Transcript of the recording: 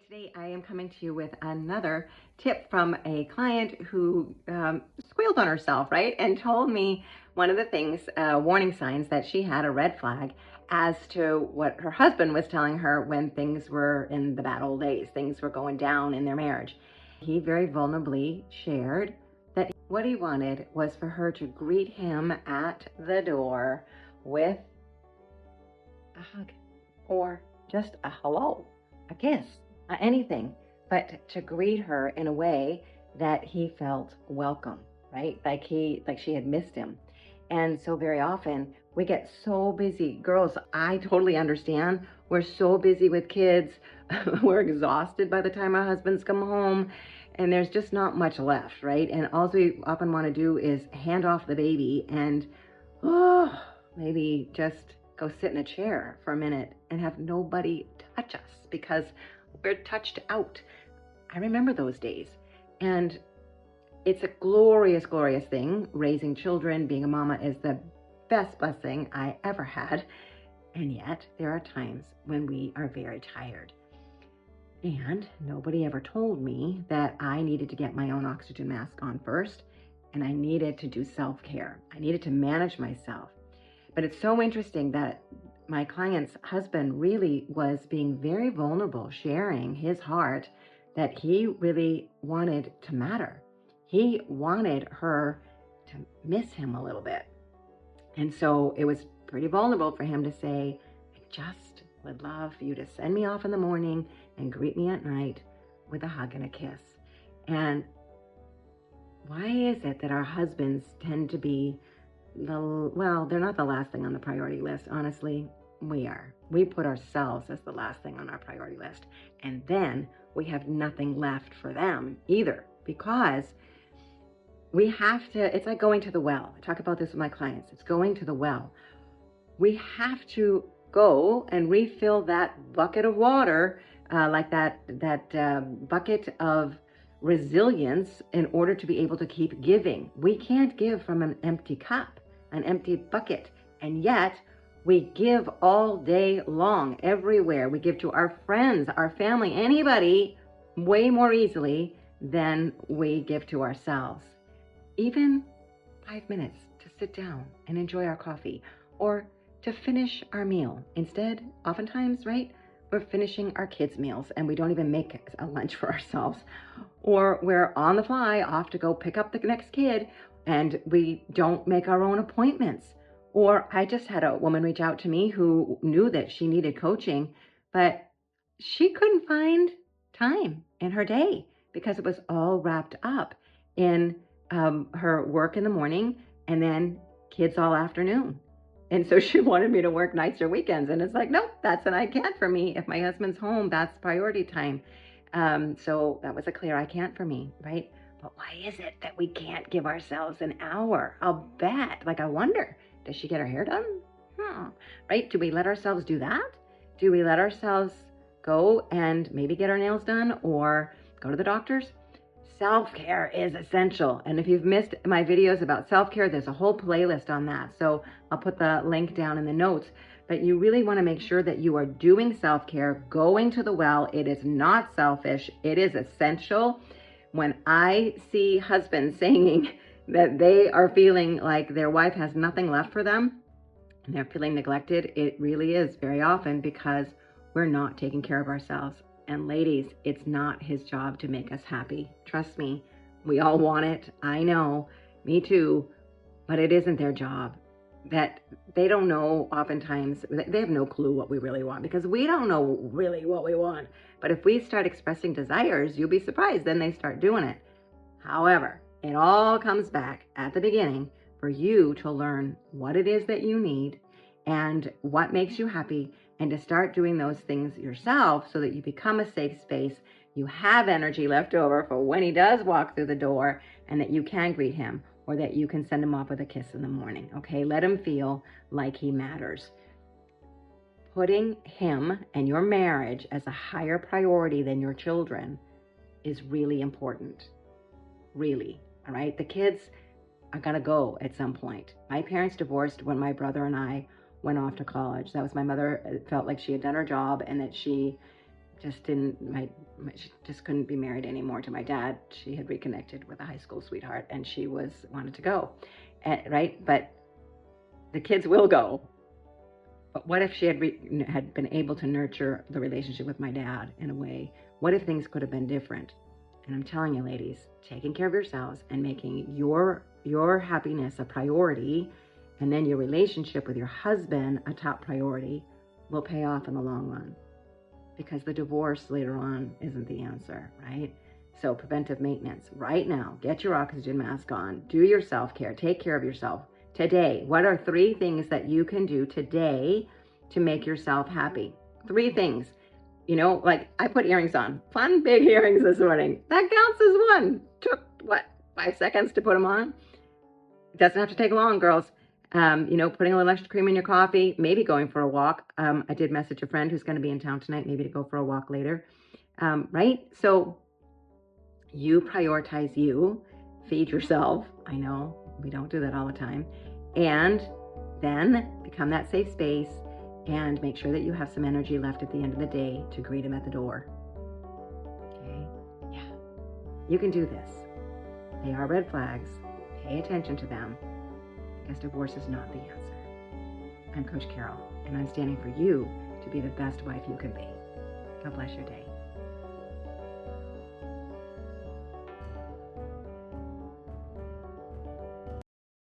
Today I am coming to you with another tip from a client who squealed on herself, right? And told me one of the things, warning signs that she had a red flag as to what her husband was telling her when things were in the bad old days, things were going down in their marriage. He very vulnerably shared that what he wanted was for her to greet him at the door with a hug or just a hello, a kiss, anything, but to greet her in a way that he felt welcome, right? Like she had missed him. And so very often we get so busy. Girls, I totally understand. We're so busy with kids. We're exhausted by the time our husbands come home, and there's just not much left, right? And all we often want to do is hand off the baby and maybe just go sit in a chair for a minute and have nobody touch us because we're touched out. I remember those days. And it's a glorious, glorious thing. Raising children, being a mama is the best blessing I ever had. And yet there are times when we are very tired. And nobody ever told me that I needed to get my own oxygen mask on first. And I needed to do self-care. I needed to manage myself. But it's so interesting that my client's husband really was being very vulnerable, sharing his heart that he really wanted to matter. He wanted her to miss him a little bit. And so it was pretty vulnerable for him to say, I just would love for you to send me off in the morning and greet me at night with a hug and a kiss. And why is it that our husbands tend to be they're not the last thing on the priority list. Honestly, we are. We put ourselves as the last thing on our priority list. And then we have nothing left for them either, because we have to, it's like going to the well. I talk about this with my clients. It's going to the well. We have to go and refill that bucket of water, like that bucket of resilience, in order to be able to keep giving. We can't give from an empty cup, an empty bucket. And yet we give all day long, everywhere. We give to our friends, our family, anybody, way more easily than we give to ourselves. Even 5 minutes to sit down and enjoy our coffee, or to finish our meal. Instead, oftentimes, right, we're finishing our kids' meals and we don't even make a lunch for ourselves. Or we're on the fly off to go pick up the next kid and we don't make our own appointments. Or I just had a woman reach out to me who knew that she needed coaching, but she couldn't find time in her day because it was all wrapped up in her work in the morning and then kids all afternoon. And so she wanted me to work nights or weekends. And it's like, nope, that's an I can't for me. If my husband's home, that's priority time. So that was a clear I can't for me, right? But why is it that we can't give ourselves an hour? I'll bet. Like, I wonder, does she get her hair done? Right? Do we let ourselves do that? Do we let ourselves go and maybe get our nails done or go to the doctor's? Self-care is essential. And if you've missed my videos about self-care, there's a whole playlist on that. So I'll put the link down in the notes. But you really want to make sure that you are doing self-care, going to the well. It is not selfish. It is essential. When I see husbands saying that they are feeling like their wife has nothing left for them and they're feeling neglected, it really is very often because we're not taking care of ourselves. And ladies, it's not his job to make us happy. Trust me, we all want it. I know, me too, but it isn't their job. That they don't know, oftentimes, they have no clue what we really want because we don't know really what we want. But if we start expressing desires, you'll be surprised, then they start doing it. However, it all comes back at the beginning for you to learn what it is that you need and what makes you happy, and to start doing those things yourself so that you become a safe space, you have energy left over for when he does walk through the door, and that you can greet him or that you can send him off with a kiss in the morning, okay? Let him feel like he matters. Putting him and your marriage as a higher priority than your children is really important, really, all right? The kids are gonna go at some point. My parents divorced when my brother and I went off to college. That was my mother felt like she had done her job and that she just didn't, she just couldn't be married anymore to my dad. She had reconnected with a high school sweetheart and she wanted to go, right? But the kids will go. But what if she had been able to nurture the relationship with my dad in a way? What if things could have been different? And I'm telling you, ladies, taking care of yourselves and making your happiness a priority, and then your relationship with your husband a top priority, will pay off in the long run. Because the divorce later on isn't the answer, right? So preventive maintenance, right now, get your oxygen mask on, do your self-care, take care of yourself today. What are 3 things that you can do today to make yourself happy? 3 things. You know, like I put earrings on, fun big earrings this morning. That counts as one. Took, 5 seconds to put them on? It doesn't have to take long, girls. You know, putting a little extra cream in your coffee, maybe going for a walk. I did message a friend who's going to be in town tonight, maybe to go for a walk later, right? So you prioritize you, feed yourself. I know we don't do that all the time. And then become that safe space and make sure that you have some energy left at the end of the day to greet him at the door. Okay? Yeah. You can do this. They are red flags. Pay attention to them, because divorce is not the answer. I'm Coach Carol, and I'm standing for you to be the best wife you can be. God bless your day.